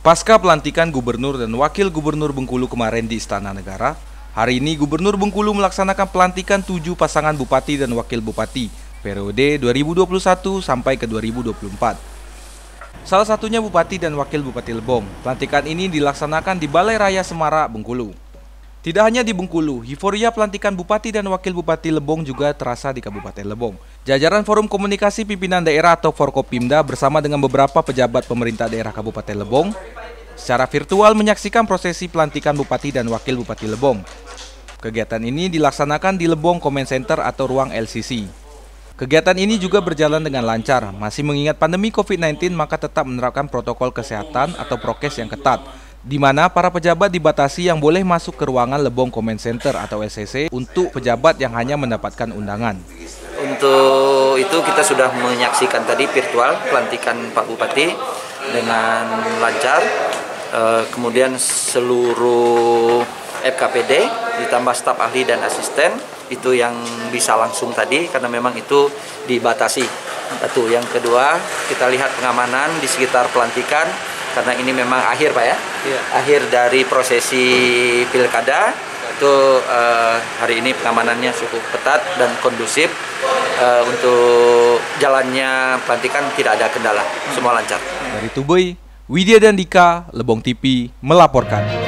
Pasca pelantikan Gubernur dan Wakil Gubernur Bengkulu kemarin di Istana Negara, hari ini Gubernur Bengkulu melaksanakan pelantikan 7 pasangan Bupati dan Wakil Bupati periode 2021 sampai ke 2024. Salah satunya Bupati dan Wakil Bupati Lebong. Pelantikan ini dilaksanakan di Balai Raya Semara, Bengkulu. Tidak hanya di Bengkulu, euforia pelantikan Bupati dan Wakil Bupati Lebong juga terasa di Kabupaten Lebong. Jajaran Forum Komunikasi Pimpinan Daerah atau Forkopimda bersama dengan beberapa pejabat pemerintah daerah Kabupaten Lebong secara virtual menyaksikan prosesi pelantikan Bupati dan Wakil Bupati Lebong. Kegiatan ini dilaksanakan di Lebong Comment Center atau ruang LCC. Kegiatan ini juga berjalan dengan lancar. Masih mengingat pandemi COVID-19, maka tetap menerapkan protokol kesehatan atau prokes yang ketat, di mana para pejabat dibatasi yang boleh masuk ke ruangan Lebong Comment Center atau LCC untuk pejabat yang hanya mendapatkan undangan. Untuk itu kita sudah menyaksikan tadi virtual pelantikan Pak Bupati dengan lancar. Kemudian seluruh FKPD ditambah staf ahli dan asisten itu yang bisa langsung tadi karena memang itu dibatasi. Satu, yang kedua kita lihat pengamanan di sekitar pelantikan karena ini memang akhir Pak ya, akhir dari prosesi pilkada itu hari ini pengamanannya cukup ketat dan kondusif untuk jalannya pelantikan tidak ada kendala, semua lancar. Dari Tubei, Widya dan Dika, Lebong TV melaporkan.